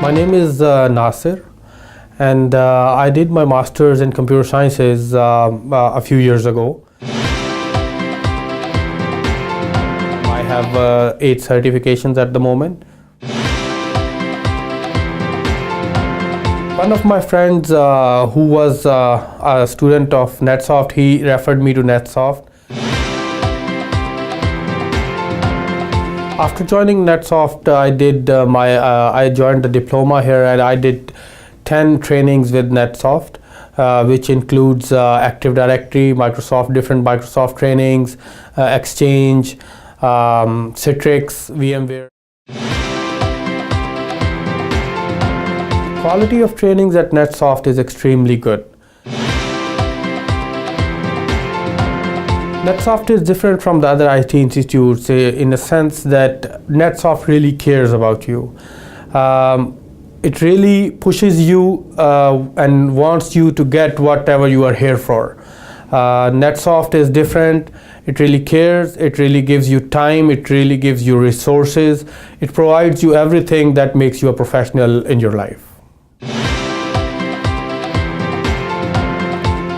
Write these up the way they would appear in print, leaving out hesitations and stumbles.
My name is Nasir, and I did my master's in computer sciences a few years ago. I have 8 certifications at the moment. One of my friends who was a student of NetSoft, he referred me to NetSoft. After joining NetSoft, I joined the diploma here, and I did 10 trainings with NetSoft, which includes Active Directory, different Microsoft trainings, Exchange, Citrix, VMware. Quality of trainings at NetSoft is extremely good. NetSoft is different from the other IT institutes in the sense that NetSoft really cares about you. It really pushes you and wants you to get whatever you are here for. NetSoft is different. It really cares. It really gives you time. It really gives you resources. It provides you everything that makes you a professional in your life.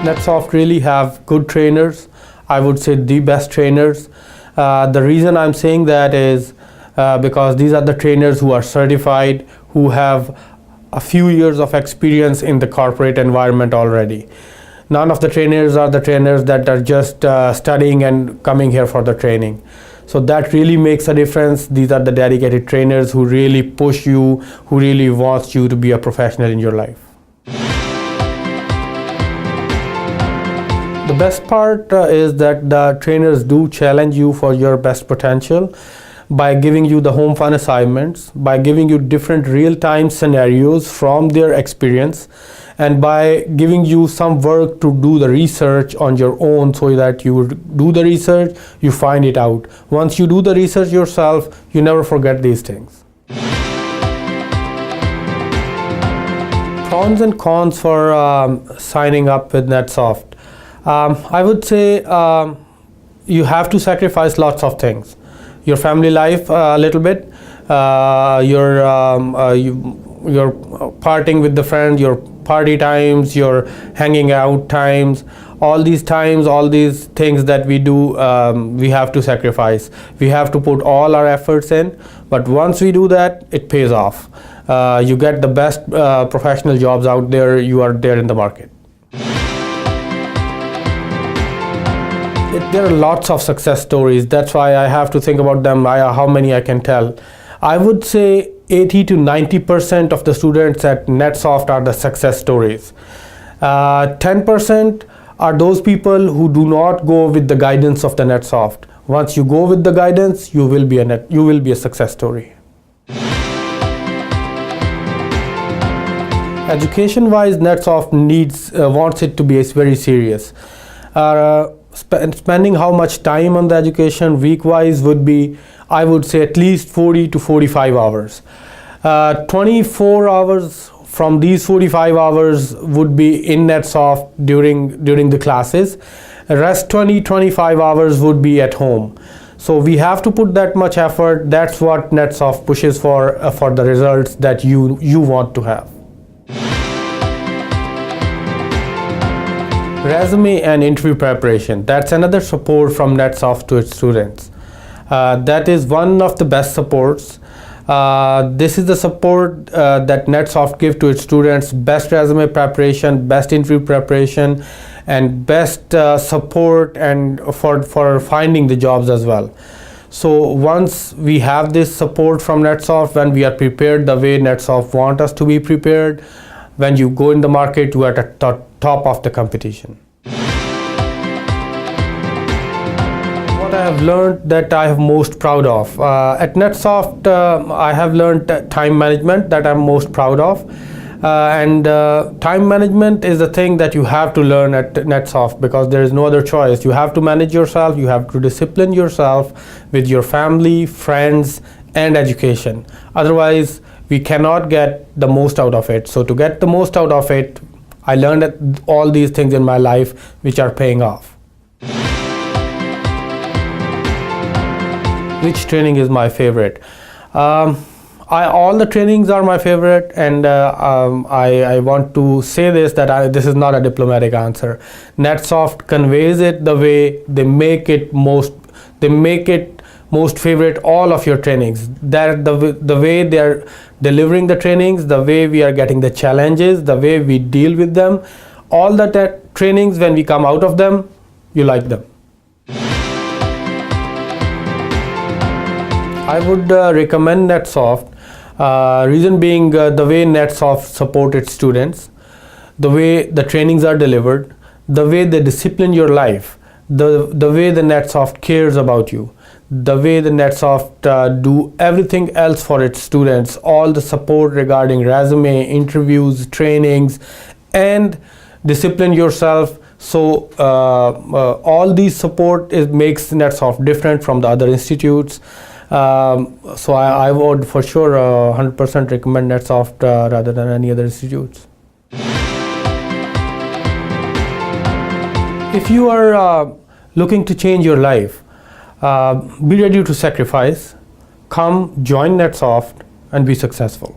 NetSoft really have good trainers. I would say the best trainers. The reason I'm saying that is because these are the trainers who are certified, who have a few years of experience in the corporate environment already. None of the trainers are the trainers that are just studying and coming here for the training. So that really makes a difference. These are the dedicated trainers who really push you, who really wants you to be a professional in your life. The best part is that the trainers do challenge you for your best potential by giving you the home fun assignments, by giving you different real-time scenarios from their experience, and by giving you some work to do the research on your own so that you do the research, you find it out. Once you do the research yourself, you never forget these things. Pros and cons for signing up with NetSoft. I would say you have to sacrifice lots of things. Your family life a little bit, your partying with the friends, your party times, your hanging out times, all these things that we do, we have to sacrifice. We have to put all our efforts in, but once we do that, it pays off. You get the best professional jobs out there. You are there in the market. There are lots of success stories. That's why I have to think about them, how many I can tell. I would say 80 to 90% of the students at NetSoft are the success stories. 10% are those people who do not go with the guidance of the NetSoft. Once you go with the guidance, you will be a success story. Education-wise, NetSoft wants it to be very serious. Spending how much time on the education week-wise would be, I would say, at least 40 to 45 hours. 24 hours from these 45 hours would be in NetSoft during the classes. The rest 25 hours would be at home. So we have to put that much effort. That's what NetSoft pushes for the results that you want to have. Resume and interview preparation. That's another support from NetSoft to its students. That is one of the best supports. This is the support that NetSoft gives to its students: best resume preparation, best interview preparation, and best support and for finding the jobs as well. So once we have this support from NetSoft, when we are prepared the way NetSoft wants us to be prepared, when you go in the market, you are at the top of the competition. What I have learned that I am most proud of. At NetSoft, I have learned time management that I'm most proud of. Time management is the thing that you have to learn at NetSoft because there is no other choice. You have to manage yourself, you have to discipline yourself with your family, friends, and education. Otherwise, we cannot get the most out of it. So to get the most out of it, I learned all these things in my life which are paying off. Which training is my favorite? All the trainings are my favorite, and I want to say this, that this is not a diplomatic answer. NetSoft conveys it the way they make it most favorite all of your trainings. That the way they are delivering the trainings, the way we are getting the challenges, the way we deal with them, all the trainings, when we come out of them, you like them. I would recommend NetSoft. Reason being, the way NetSoft support its students, the way the trainings are delivered, the way they discipline your life, the way the NetSoft cares about you, the way the NetSoft do everything else for its students, all the support regarding resume, interviews, trainings, and discipline yourself. So all these support makes NetSoft different from the other institutes. So I would for sure 100% recommend NetSoft rather than any other institutes. If you are looking to change your life, be ready to sacrifice. Come join NetSoft and be successful.